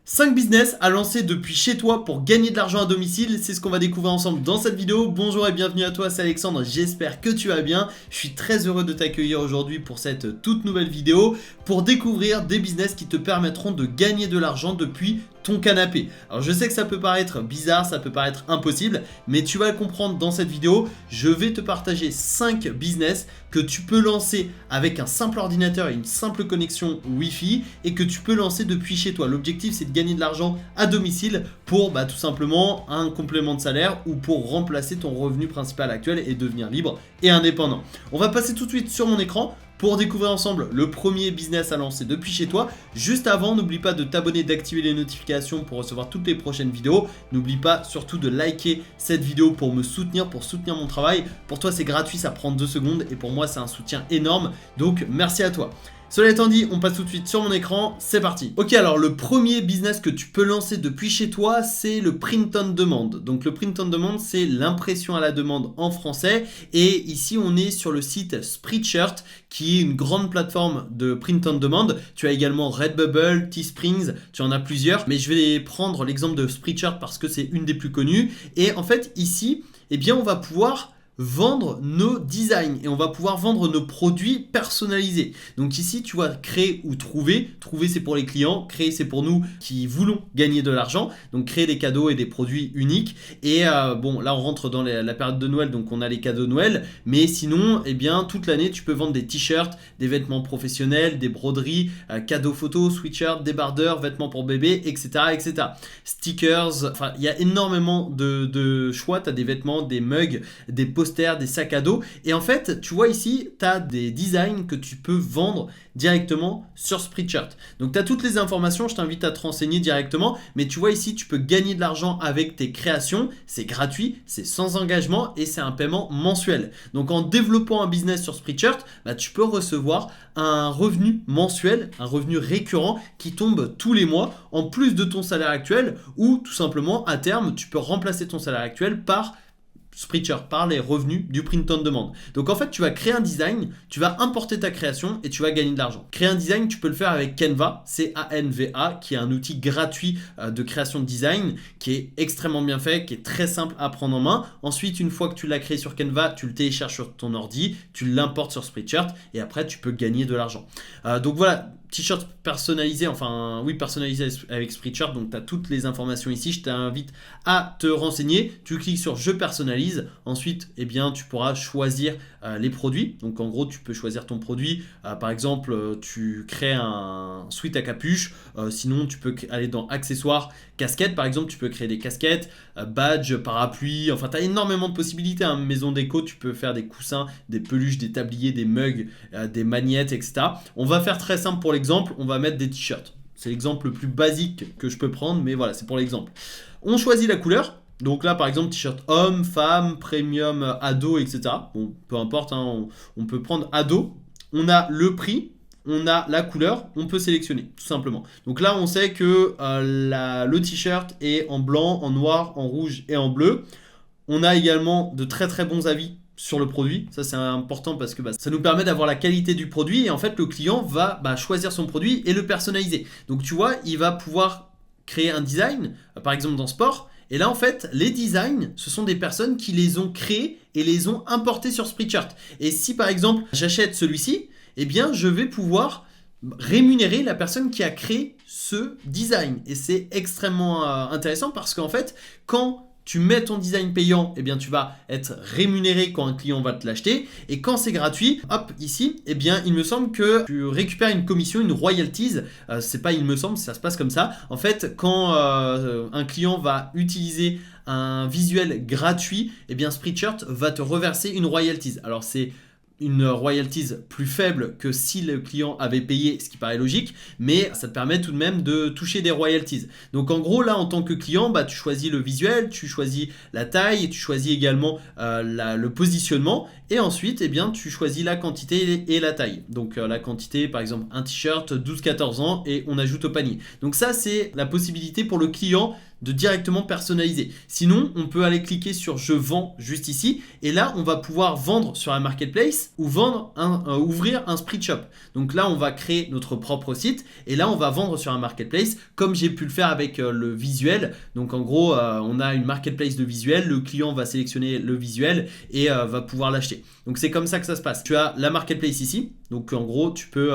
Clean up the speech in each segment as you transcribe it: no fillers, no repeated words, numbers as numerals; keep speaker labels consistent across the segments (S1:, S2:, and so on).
S1: 5 business à lancer depuis chez toi pour gagner de l'argent à domicile, c'est ce qu'on va découvrir ensemble dans cette vidéo. Bonjour et bienvenue à toi, c'est Alexandre, j'espère que tu vas bien. Je suis très heureux de t'accueillir aujourd'hui pour cette toute nouvelle vidéo pour découvrir des business qui te permettront de gagner de l'argent depuis ton canapé. Alors je sais que ça peut paraître bizarre, ça peut paraître impossible, mais tu vas le comprendre dans cette vidéo. Je vais te partager 5 business que tu peux lancer avec un simple ordinateur et une simple connexion Wi-Fi et que tu peux lancer depuis chez toi. L'objectif c'est de gagner de l'argent à domicile pour tout simplement un complément de salaire ou pour remplacer ton revenu principal actuel et devenir libre et indépendant. On va passer tout de suite sur mon écran pour découvrir ensemble le premier business à lancer depuis chez toi. Juste avant, n'oublie pas de t'abonner, d'activer les notifications pour recevoir toutes les prochaines vidéos. N'oublie pas surtout de liker cette vidéo pour me soutenir, pour soutenir mon travail. Pour toi, c'est gratuit, ça prend 2 secondes et pour moi, c'est un soutien énorme. Donc, merci à toi. Cela étant dit, on passe tout de suite sur mon écran, c'est parti. Ok, alors le premier business que tu peux lancer depuis chez toi, c'est le print on demand. Donc le print on demand, c'est l'impression à la demande en français. Et ici, on est sur le site Spreadshirt, qui est une grande plateforme de print on demand. Tu as également Redbubble, Teesprings, tu en as plusieurs. Mais je vais prendre l'exemple de Spreadshirt parce que c'est une des plus connues. Et en fait, ici, eh bien, on va pouvoir vendre nos designs et on va pouvoir vendre nos produits personnalisés. Donc ici tu vois créer ou trouver. Trouver c'est pour les clients, créer c'est pour nous qui voulons gagner de l'argent. Donc créer des cadeaux et des produits uniques. Et bon là on rentre dans la période de Noël, donc on a les cadeaux de Noël. Mais sinon eh bien toute l'année tu peux vendre des t-shirts, des vêtements professionnels, des broderies, cadeaux photos, sweatshirts, débardeurs, vêtements pour bébé, etc. etc. Stickers, enfin il y a énormément de choix. Tu as des vêtements, des mugs, des posters, des sacs à dos. Et en fait, tu vois ici, tu as des designs que tu peux vendre directement sur Spreadshirt. Donc, tu as toutes les informations. Je t'invite à te renseigner directement. Mais tu vois ici, tu peux gagner de l'argent avec tes créations. C'est gratuit, c'est sans engagement et c'est un paiement mensuel. Donc, en développant un business sur Spreadshirt, tu peux recevoir un revenu mensuel, un revenu récurrent qui tombe tous les mois en plus de ton salaire actuel ou tout simplement, à terme, tu peux remplacer ton salaire actuel par Spreadshirt, par les revenus du print on demand. Donc en fait, tu vas créer un design, tu vas importer ta création et tu vas gagner de l'argent. Créer un design, tu peux le faire avec Canva, C-A-N-V-A, qui est un outil gratuit de création de design, qui est extrêmement bien fait, qui est très simple à prendre en main. Ensuite, une fois que tu l'as créé sur Canva, tu le télécharges sur ton ordi, tu l'importes sur Spreadshirt et après, tu peux gagner de l'argent. Donc voilà, t-shirt personnalisé, enfin oui, personnalisé avec Spreadshirt, donc tu as toutes les informations ici. Je t'invite à te renseigner. Tu cliques sur je personnalise. Ensuite, eh bien, tu pourras choisir les produits. Donc en gros, tu peux choisir ton produit. Par exemple, tu crées un sweat à capuche. Sinon, tu peux aller dans accessoires, casquettes. Par exemple, tu peux créer des casquettes, badges, parapluies. Enfin, tu as énormément de possibilités. Maison déco, tu peux faire des coussins, des peluches, des tabliers, des mugs, des magnettes, etc. On va faire très simple pour l'exemple. On va mettre des t-shirts. C'est l'exemple le plus basique que je peux prendre, mais voilà, c'est pour l'exemple. On choisit la couleur. Donc là, par exemple, t-shirt homme, femme, premium, ado, etc. Bon, peu importe, on peut prendre ado. On a le prix, on a la couleur, on peut sélectionner, tout simplement. Donc là, on sait que le t-shirt est en blanc, en noir, en rouge et en bleu. On a également de très très bons avis sur le produit. Ça, c'est important parce que ça nous permet d'avoir la qualité du produit. Et en fait, le client va choisir son produit et le personnaliser. Donc tu vois, il va pouvoir créer un design, par exemple dans sport. Et là, en fait, les designs, ce sont des personnes qui les ont créés et les ont importés sur Spreadshirt. Et si, par exemple, j'achète celui-ci, eh bien, je vais pouvoir rémunérer la personne qui a créé ce design. Et c'est extrêmement intéressant parce qu'en fait, quand tu mets ton design payant, eh bien tu vas être rémunéré quand un client va te l'acheter. Et quand c'est gratuit, hop, ici, eh bien il me semble que tu récupères une commission, une royalties. C'est pas il me semble, ça se passe comme ça. En fait, quand un client va utiliser un visuel gratuit, eh bien Spreadshirt va te reverser une royalties. Alors c'est une royalties plus faible que si le client avait payé, ce qui paraît logique, mais ça te permet tout de même de toucher des royalties. Donc en gros là en tant que client, tu choisis le visuel, tu choisis la taille, tu choisis également le positionnement et ensuite eh bien, tu choisis la quantité et la taille. Donc la quantité par exemple un t-shirt 12-14 ans et on ajoute au panier. Donc ça c'est la possibilité pour le client de directement personnaliser. Sinon, on peut aller cliquer sur je vends juste ici et là, on va pouvoir vendre sur la marketplace marketplace ou ouvrir un Spreadshop. Donc là, on va créer notre propre site et là, on va vendre sur un marketplace comme j'ai pu le faire avec le visuel. Donc en gros, on a une marketplace de visuel, le client va sélectionner le visuel et va pouvoir l'acheter. Donc c'est comme ça que ça se passe. Tu as la marketplace ici. Donc en gros, tu peux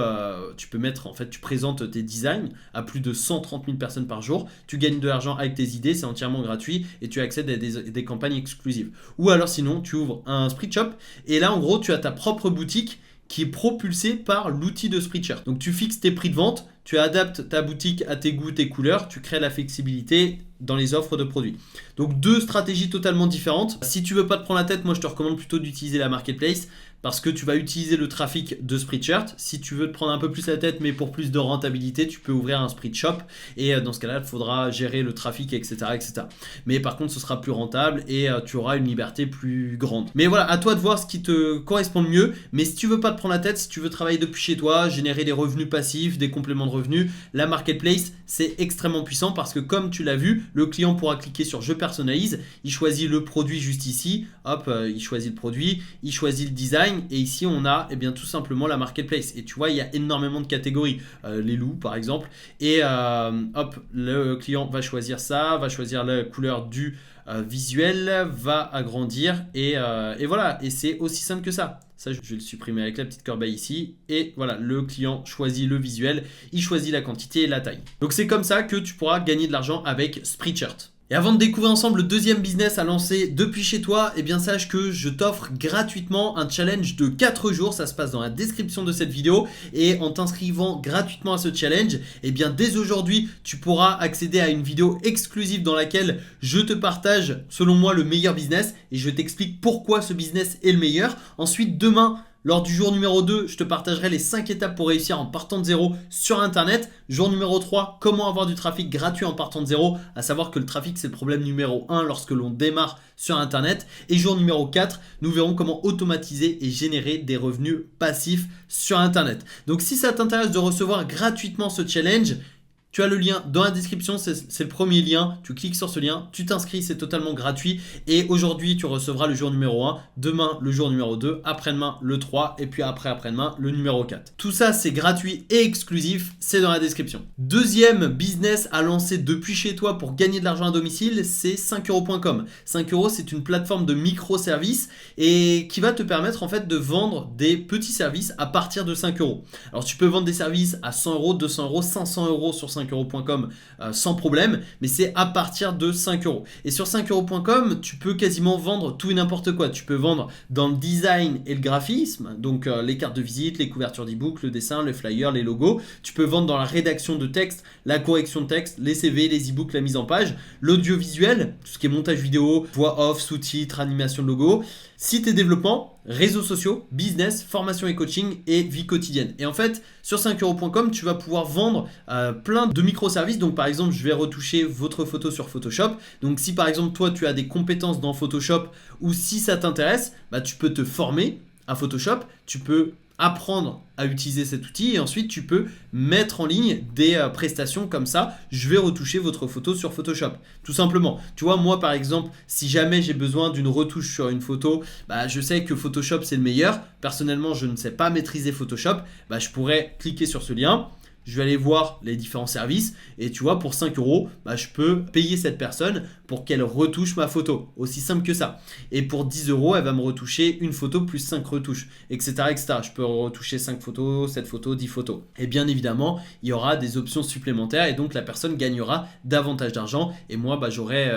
S1: mettre, en fait, tu présentes tes designs à plus de 130 000 personnes par jour. Tu gagnes de l'argent avec tes idées, c'est entièrement gratuit et tu accèdes à des campagnes exclusives. Ou alors sinon, tu ouvres un Spreadshop et là, en gros, tu as ta propre boutique qui est propulsée par l'outil de Spreadshirt. Donc tu fixes tes prix de vente, tu adaptes ta boutique à tes goûts, tes couleurs, tu crées la flexibilité dans les offres de produits. Donc deux stratégies totalement différentes. Si tu veux pas te prendre la tête, moi je te recommande plutôt d'utiliser la marketplace parce que tu vas utiliser le trafic de Spreadshirt. Si tu veux te prendre un peu plus la tête mais pour plus de rentabilité, tu peux ouvrir un Spreadshop et dans ce cas-là, il faudra gérer le trafic, etc., etc. Mais par contre, ce sera plus rentable et tu auras une liberté plus grande. Mais voilà, à toi de voir ce qui te correspond le mieux. Mais si tu veux pas te prendre la tête, si tu veux travailler depuis chez toi, générer des revenus passifs, des compléments de revenus, la marketplace, c'est extrêmement puissant parce que comme tu l'as vu, le client pourra cliquer sur je personnalise, il choisit le produit juste ici, hop, il choisit le produit, il choisit le design et ici on a bien tout simplement la marketplace et tu vois il y a énormément de catégories, les loups par exemple et hop, le client va choisir ça, va choisir la couleur du visuel, va agrandir et voilà, et c'est aussi simple que ça. Ça, je vais le supprimer avec la petite corbeille ici. Et voilà, le client choisit le visuel, il choisit la quantité et la taille. Donc c'est comme ça que tu pourras gagner de l'argent avec Spreadshirt. Et avant de découvrir ensemble le deuxième business à lancer depuis chez toi, eh bien sache que je t'offre gratuitement un challenge de 4 jours. Ça se passe dans la description de cette vidéo. Et en t'inscrivant gratuitement à ce challenge, eh bien dès aujourd'hui, tu pourras accéder à une vidéo exclusive dans laquelle je te partage, selon moi, le meilleur business. Et je t'explique pourquoi ce business est le meilleur. Ensuite, demain, lors du jour numéro 2, je te partagerai les 5 étapes pour réussir en partant de zéro sur Internet. Jour numéro 3, comment avoir du trafic gratuit en partant de zéro. À savoir que le trafic, c'est le problème numéro 1 lorsque l'on démarre sur Internet. Et jour numéro 4, nous verrons comment automatiser et générer des revenus passifs sur Internet. Donc si ça t'intéresse de recevoir gratuitement ce challenge, tu as le lien dans la description, c'est le premier lien, tu cliques sur ce lien, tu t'inscris, c'est totalement gratuit et aujourd'hui tu recevras le jour numéro 1, demain le jour numéro 2, après-demain le 3 et puis après-demain le numéro 4. Tout ça c'est gratuit et exclusif, c'est dans la description. Deuxième business à lancer depuis chez toi pour gagner de l'argent à domicile, c'est 5euros.com. 5 euros c'est une plateforme de microservices et qui va te permettre en fait de vendre des petits services à partir de 5 euros. Alors tu peux vendre des services à 100 euros, 200 euros, 500 euros sur 5euros.com sans problème, mais c'est à partir de 5 euros. Et sur 5euros.com, tu peux quasiment vendre tout et n'importe quoi. Tu peux vendre dans le design et le graphisme, donc les cartes de visite, les couvertures d'e-book, le dessin, les flyers, les logos. Tu peux vendre dans la rédaction de texte, la correction de texte, les CV, les e-books, la mise en page, l'audiovisuel, tout ce qui est montage vidéo, voix off, sous-titres, animation de logo, site et développement, réseaux sociaux, business, formation et coaching et vie quotidienne. Et en fait, sur 5euros.com, tu vas pouvoir vendre plein de microservices. Donc par exemple, je vais retoucher votre photo sur Photoshop. Donc si par exemple, toi, tu as des compétences dans Photoshop ou si ça t'intéresse, bah, tu peux te former à Photoshop. Tu peux apprendre à utiliser cet outil et ensuite tu peux mettre en ligne des prestations comme ça. Je vais retoucher votre photo sur Photoshop, tout simplement. Tu vois, moi par exemple, si jamais j'ai besoin d'une retouche sur une photo, bah, je sais que Photoshop c'est le meilleur. Personnellement, je ne sais pas maîtriser Photoshop. Bah, je pourrais cliquer sur ce lien. Je vais aller voir les différents services et tu vois, pour 5 euros, bah, je peux payer cette personne pour qu'elle retouche ma photo. Aussi simple que ça. Et pour 10 euros, elle va me retoucher une photo plus 5 retouches, etc., etc. Je peux retoucher 5 photos, 7 photos, 10 photos. Et bien évidemment, il y aura des options supplémentaires et donc la personne gagnera davantage d'argent et moi, bah, j'aurai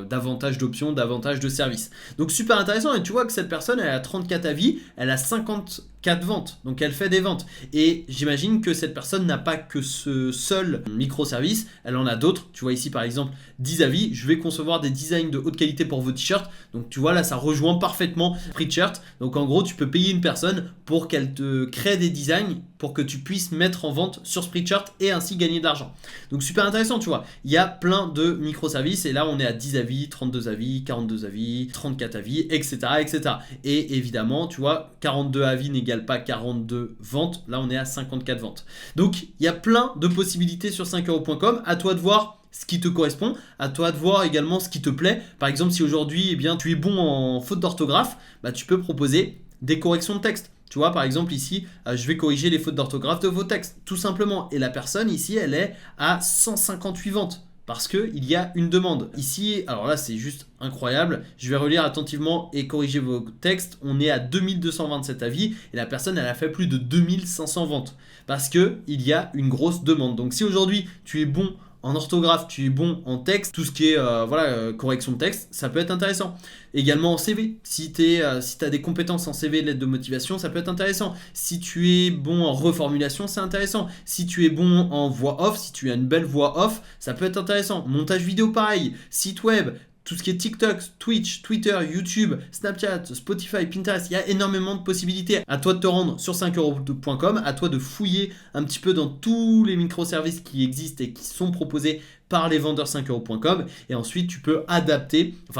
S1: davantage d'options, davantage de services. Donc super intéressant et tu vois que cette personne, elle a 34 avis, elle a 54 ventes, donc elle fait des ventes. Et j'imagine que cette personne n'a pas que ce seul microservice, elle en a d'autres. Tu vois ici par exemple 10 avis, je vais concevoir des designs de haute qualité pour vos t-shirts. Donc tu vois là, ça rejoint parfaitement Spreadshirt. Donc en gros, tu peux payer une personne pour qu'elle te crée des designs pour que tu puisses mettre en vente sur Spreadshirt et ainsi gagner de l'argent. Donc super intéressant, tu vois. Il y a plein de microservices et là on est à 10 avis, 32 avis, 42 avis, 34 avis, etc., etc. Et évidemment, tu vois, 42 avis n'égale pas 42 ventes. Là on est à 54 ventes. Donc il y a plein de possibilités sur 5euros.com. À toi de voir ce qui te correspond, à toi de voir également ce qui te plaît. Par exemple, si aujourd'hui tu es bon en faute d'orthographe, bah, tu peux proposer des corrections de texte. Tu vois, par exemple, ici, je vais corriger les fautes d'orthographe de vos textes, tout simplement. Et la personne, ici, elle est à 158 ventes. Parce qu'il y a une demande. Ici, alors là, c'est juste incroyable. Je vais relire attentivement et corriger vos textes. On est à 2227 avis et la personne, elle a fait plus de 2500 ventes. Parce qu'il y a une grosse demande. Donc, si aujourd'hui, tu es bon en orthographe, tu es bon en texte, tout ce qui est correction de texte, ça peut être intéressant. Également en CV, si tu as des compétences en CV, lettre de motivation, ça peut être intéressant. Si tu es bon en reformulation, c'est intéressant. Si tu es bon en voix off, si tu as une belle voix off, ça peut être intéressant. Montage vidéo pareil, site web, tout ce qui est TikTok, Twitch, Twitter, YouTube, Snapchat, Spotify, Pinterest, il y a énormément de possibilités. À toi de te rendre sur 5euros.com, à toi de fouiller un petit peu dans tous les microservices qui existent et qui sont proposés par les vendeurs 5euros.com et ensuite tu peux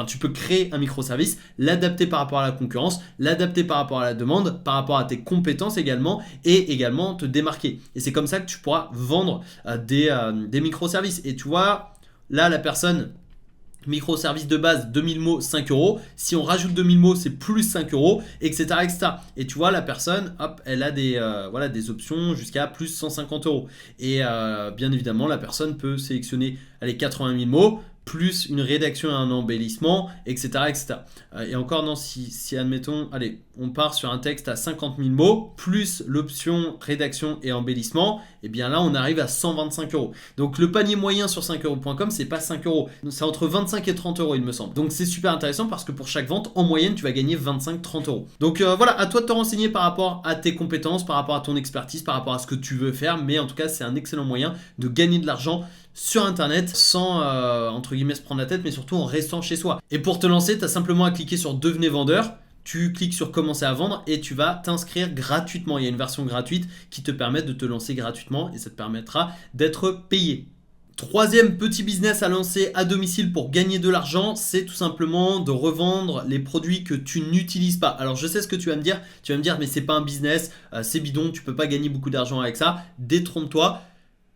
S1: tu peux créer un microservice, l'adapter par rapport à la concurrence, l'adapter par rapport à la demande, par rapport à tes compétences également et également te démarquer. Et c'est comme ça que tu pourras vendre des microservices. Et tu vois, là la personne... Microservice de base, 2000 mots, 5 euros. Si on rajoute 2000 mots, c'est plus 5 euros, etc., etc. Et tu vois, la personne, hop, elle a des options jusqu'à plus 150 euros. Et bien évidemment, la personne peut sélectionner 80 000 mots, plus une rédaction et un embellissement, etc. etc. Et encore, non, si admettons, allez, on part sur un texte à 50 000 mots, plus l'option rédaction et embellissement, et bien là, on arrive à 125 euros. Donc, le panier moyen sur 5euros.com, c'est pas 5 euros. C'est entre 25 et 30 euros, il me semble. Donc, c'est super intéressant parce que pour chaque vente, en moyenne, tu vas gagner 25-30 euros. Donc, voilà, à toi de te renseigner par rapport à tes compétences, par rapport à ton expertise, par rapport à ce que tu veux faire. Mais en tout cas, c'est un excellent moyen de gagner de l'argent sur internet sans entre guillemets se prendre la tête, mais surtout en restant chez soi. Et pour te lancer, tu as simplement à cliquer sur devenez vendeur, tu cliques sur commencer à vendre et tu vas t'inscrire gratuitement. Il y a une version gratuite qui te permet de te lancer gratuitement et ça te permettra d'être payé. Troisième petit business à lancer à domicile pour gagner de l'argent, c'est tout simplement de revendre les produits que tu n'utilises pas. Alors je sais ce que tu vas me dire mais c'est pas un business, c'est bidon, tu peux pas gagner beaucoup d'argent avec ça. Détrompe-toi.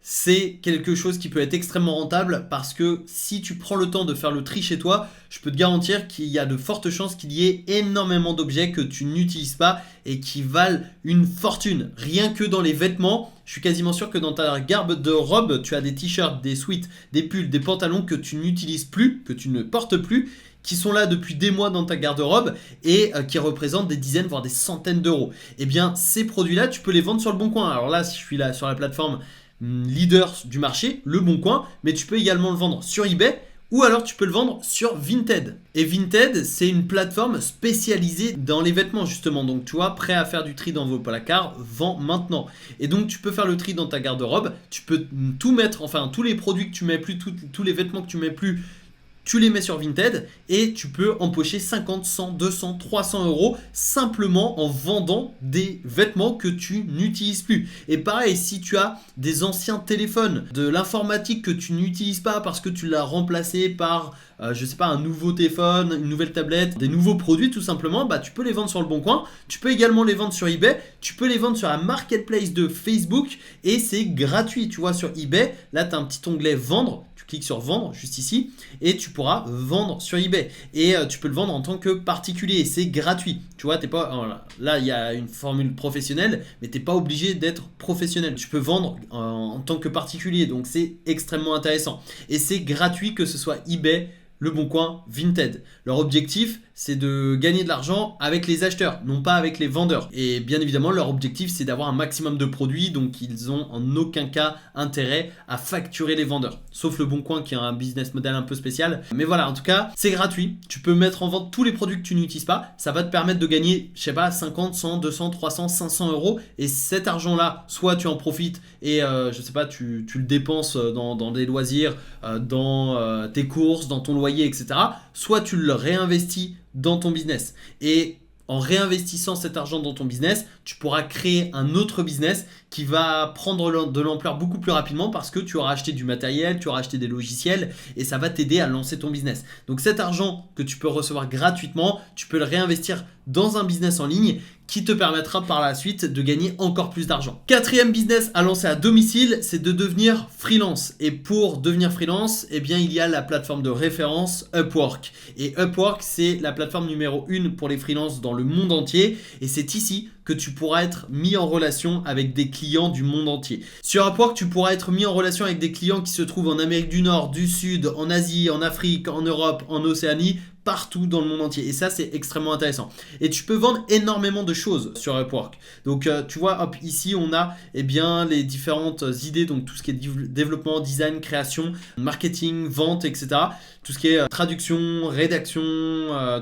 S1: C'est quelque chose qui peut être extrêmement rentable parce que si tu prends le temps de faire le tri chez toi, je peux te garantir qu'il y a de fortes chances qu'il y ait énormément d'objets que tu n'utilises pas et qui valent une fortune. Rien que dans les vêtements, je suis quasiment sûr que dans ta garde-robe, tu as des t-shirts, des sweats, des pulls, des pantalons que tu n'utilises plus, que tu ne portes plus, qui sont là depuis des mois dans ta garde-robe et qui représentent des dizaines voire des centaines d'euros. Eh bien, ces produits-là, tu peux les vendre sur le Bon Coin. Alors là, si je suis là sur la plateforme leader du marché, Le Bon Coin, mais tu peux également le vendre sur eBay ou alors tu peux le vendre sur Vinted. Et Vinted, c'est une plateforme spécialisée dans les vêtements justement. Donc tu vois, prêt à faire du tri dans vos placards, vends maintenant. Et donc tu peux faire le tri dans ta garde-robe, tu peux tout mettre, enfin tous les produits que tu mets plus, tous les vêtements que tu mets plus, tu les mets sur Vinted et tu peux empocher 50, 100, 200, 300 euros simplement en vendant des vêtements que tu n'utilises plus. Et pareil, si tu as des anciens téléphones, de l'informatique que tu n'utilises pas parce que tu l'as remplacé par, je sais pas, un nouveau téléphone, une nouvelle tablette, des nouveaux produits tout simplement, bah, tu peux les vendre sur le Bon Coin. Tu peux également les vendre sur eBay. Tu peux les vendre sur la marketplace de Facebook et c'est gratuit. Tu vois, sur eBay, là, tu as un petit onglet vendre. Tu cliques sur vendre juste ici et tu pourras vendre sur eBay et tu peux le vendre en tant que particulier et c'est gratuit. Tu vois, t'es pas, là il y a une formule professionnelle mais t'es pas obligé d'être professionnel. Tu peux vendre en tant que particulier donc c'est extrêmement intéressant et c'est gratuit que ce soit eBay, Le Bon Coin, Vinted. Leur objectif, c'est de gagner de l'argent avec les acheteurs, non pas avec les vendeurs. Et bien évidemment, leur objectif, c'est d'avoir un maximum de produits, donc ils ont en aucun cas intérêt à facturer les vendeurs. Sauf Le Bon Coin qui a un business model un peu spécial. Mais voilà, en tout cas, c'est gratuit. Tu peux mettre en vente tous les produits que tu n'utilises pas. Ça va te permettre de gagner, je sais pas, 50, 100, 200, 300, 500 euros. Et cet argent-là, soit tu en profites et je sais pas, tu le dépenses dans des loisirs, dans tes courses, dans ton loyer, etc. Soit tu le réinvestis dans ton business. Et en réinvestissant cet argent dans ton business, tu pourras créer un autre business qui va prendre de l'ampleur beaucoup plus rapidement parce que tu auras acheté du matériel, tu auras acheté des logiciels et ça va t'aider à lancer ton business. Donc cet argent que tu peux recevoir gratuitement, tu peux le réinvestir dans un business en ligne qui te permettra par la suite de gagner encore plus d'argent. Quatrième business à lancer à domicile, c'est de devenir freelance. Et pour devenir freelance, eh bien, il y a la plateforme de référence Upwork. Et Upwork, c'est la plateforme numéro 1 pour les freelances dans le monde entier. Et c'est ici que tu pourras être mis en relation avec des clients du monde entier. Sur Upwork, tu pourras être mis en relation avec des clients qui se trouvent en Amérique du Nord, du Sud, en Asie, en Afrique, en Europe, en Océanie, partout dans le monde entier. Et ça, c'est extrêmement intéressant. Et tu peux vendre énormément de choses sur Upwork. Donc, tu vois, hop, ici, on a les différentes idées, donc tout ce qui est développement, design, création, marketing, vente, etc. Tout ce qui est traduction, rédaction,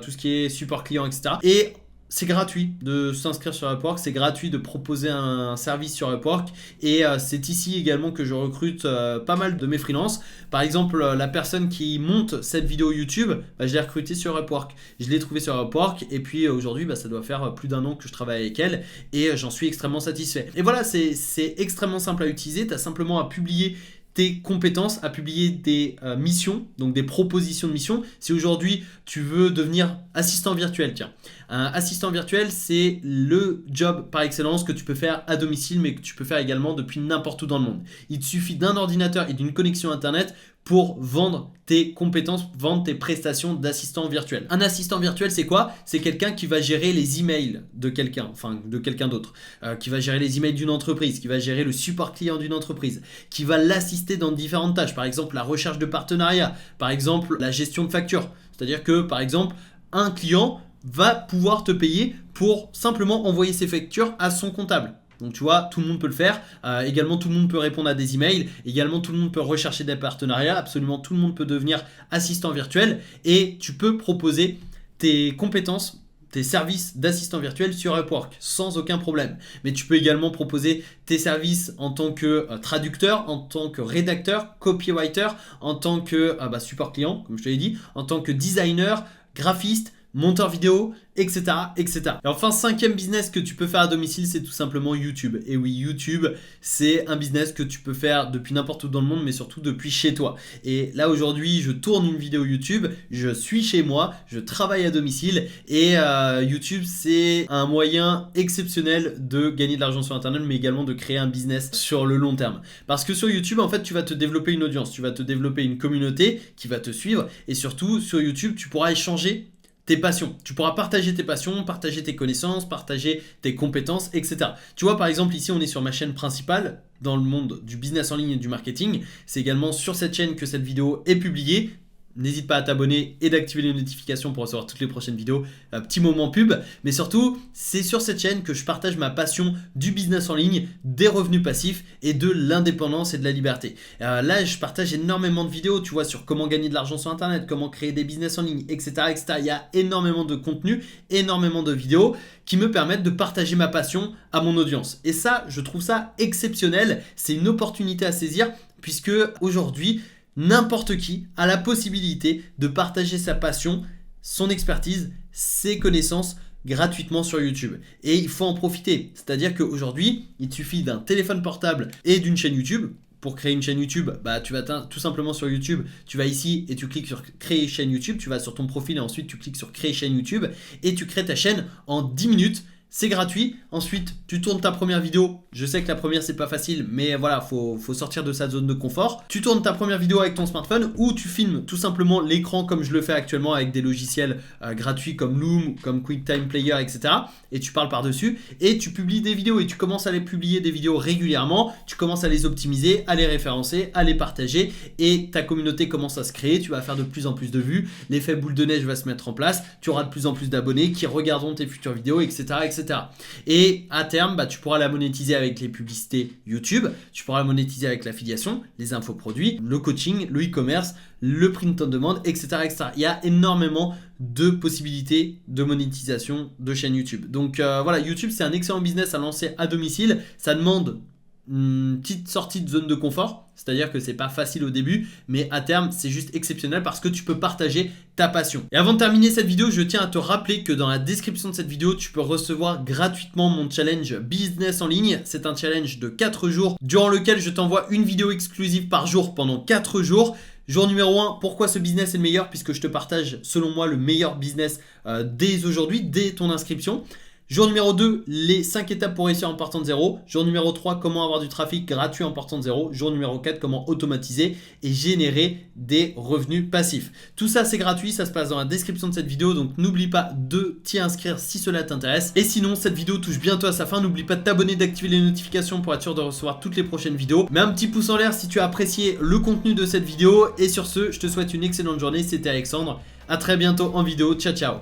S1: tout ce qui est support client, etc. Et c'est gratuit de s'inscrire sur Upwork, c'est gratuit de proposer un service sur Upwork et c'est ici également que je recrute pas mal de mes freelances. Par exemple, la personne qui monte cette vidéo YouTube, je l'ai recrutée sur Upwork. Je l'ai trouvée sur Upwork et puis aujourd'hui, ça doit faire plus d'1 an que je travaille avec elle et j'en suis extrêmement satisfait. Et voilà, c'est extrêmement simple à utiliser, tu as simplement à publier tes compétences, à publier des missions, donc des propositions de missions. Si aujourd'hui tu veux devenir assistant virtuel, tiens, un assistant virtuel, c'est le job par excellence que tu peux faire à domicile, mais que tu peux faire également depuis n'importe où dans le monde. Il te suffit d'un ordinateur et d'une connexion internet pour vendre tes compétences, vendre tes prestations d'assistant virtuel. Un assistant virtuel, c'est quoi? C'est quelqu'un qui va gérer les emails de quelqu'un, enfin de quelqu'un d'autre, qui va gérer les emails d'une entreprise, qui va gérer le support client d'une entreprise, qui va l'assister dans différentes tâches, par exemple la recherche de partenariat, par exemple la gestion de factures. C'est-à-dire que, par exemple, un client va pouvoir te payer pour simplement envoyer ses factures à son comptable. Donc tu vois, tout le monde peut le faire. Également, tout le monde peut répondre à des emails. Également, tout le monde peut rechercher des partenariats. Absolument, tout le monde peut devenir assistant virtuel. Et tu peux proposer tes compétences, tes services d'assistant virtuel sur Upwork sans aucun problème. Mais tu peux également proposer tes services en tant que traducteur, en tant que rédacteur, copywriter, en tant que support client, comme je te l'ai dit, en tant que designer, graphiste, monteur vidéo, etc., etc. Et enfin, 5e business que tu peux faire à domicile, c'est tout simplement YouTube. Et oui, YouTube, c'est un business que tu peux faire depuis n'importe où dans le monde, mais surtout depuis chez toi. Et là, aujourd'hui, je tourne une vidéo YouTube, je suis chez moi, je travaille à domicile et YouTube, c'est un moyen exceptionnel de gagner de l'argent sur Internet, mais également de créer un business sur le long terme. Parce que sur YouTube, en fait, tu vas te développer une audience, tu vas te développer une communauté qui va te suivre et surtout, sur YouTube, tu pourras échanger tes passions. Tu pourras partager tes passions, partager tes connaissances, partager tes compétences, etc. Tu vois, par exemple, ici, on est sur ma chaîne principale dans le monde du business en ligne et du marketing. C'est également sur cette chaîne que cette vidéo est publiée. N'hésite pas à t'abonner et d'activer les notifications pour recevoir toutes les prochaines vidéos. Petit moment pub. Mais surtout, c'est sur cette chaîne que je partage ma passion du business en ligne, des revenus passifs et de l'indépendance et de la liberté. Là, je partage énormément de vidéos, tu vois, sur comment gagner de l'argent sur Internet, comment créer des business en ligne, etc., etc. Il y a énormément de contenu, énormément de vidéos qui me permettent de partager ma passion à mon audience. Et ça, je trouve ça exceptionnel. C'est une opportunité à saisir puisque aujourd'hui, n'importe qui a la possibilité de partager sa passion, son expertise, ses connaissances gratuitement sur YouTube. Et il faut en profiter. C'est-à-dire qu'aujourd'hui, il te suffit d'un téléphone portable et d'une chaîne YouTube. Pour créer une chaîne YouTube, tu vas tout simplement sur YouTube, tu vas ici et tu cliques sur créer chaîne YouTube, tu vas sur ton profil et ensuite tu cliques sur créer chaîne YouTube et tu crées ta chaîne en 10 minutes. C'est gratuit. Ensuite, tu tournes ta première vidéo. Je sais que la première, c'est pas facile, mais voilà, faut sortir de sa zone de confort. Tu tournes ta première vidéo avec ton smartphone ou tu filmes tout simplement l'écran comme je le fais actuellement avec des logiciels gratuits comme Loom, comme QuickTime Player, etc. Et tu parles par-dessus et tu publies des vidéos et tu commences à les publier des vidéos régulièrement. Tu commences à les optimiser, à les référencer, à les partager et ta communauté commence à se créer. Tu vas faire de plus en plus de vues. L'effet boule de neige va se mettre en place. Tu auras de plus en plus d'abonnés qui regarderont tes futures vidéos, etc., etc. Et à terme, tu pourras la monétiser avec les publicités YouTube, tu pourras la monétiser avec l'affiliation, les infoproduits, le coaching, le e-commerce, le print on demand, etc., etc. Il y a énormément de possibilités de monétisation de chaîne YouTube. Donc voilà, YouTube, c'est un excellent business à lancer à domicile. Ça demande une petite sortie de zone de confort, c'est-à-dire que c'est pas facile au début, mais à terme c'est juste exceptionnel parce que tu peux partager ta passion. Et avant de terminer cette vidéo, je tiens à te rappeler que dans la description de cette vidéo, tu peux recevoir gratuitement mon challenge business en ligne. C'est un challenge de 4 jours durant lequel je t'envoie une vidéo exclusive par jour pendant 4 jours. Jour numéro 1, pourquoi ce business est le meilleur? Puisque je te partage selon moi le meilleur business dès aujourd'hui, dès ton inscription. Jour numéro 2, les 5 étapes pour réussir en partant de zéro. Jour numéro 3, comment avoir du trafic gratuit en partant de zéro. Jour numéro 4, comment automatiser et générer des revenus passifs. Tout ça c'est gratuit, ça se passe dans la description de cette vidéo, donc n'oublie pas de t'y inscrire si cela t'intéresse. Et sinon cette vidéo touche bientôt à sa fin, n'oublie pas de t'abonner, d'activer les notifications pour être sûr de recevoir toutes les prochaines vidéos. Mets un petit pouce en l'air si tu as apprécié le contenu de cette vidéo. Et sur ce, je te souhaite une excellente journée, c'était Alexandre. A très bientôt en vidéo, ciao ciao.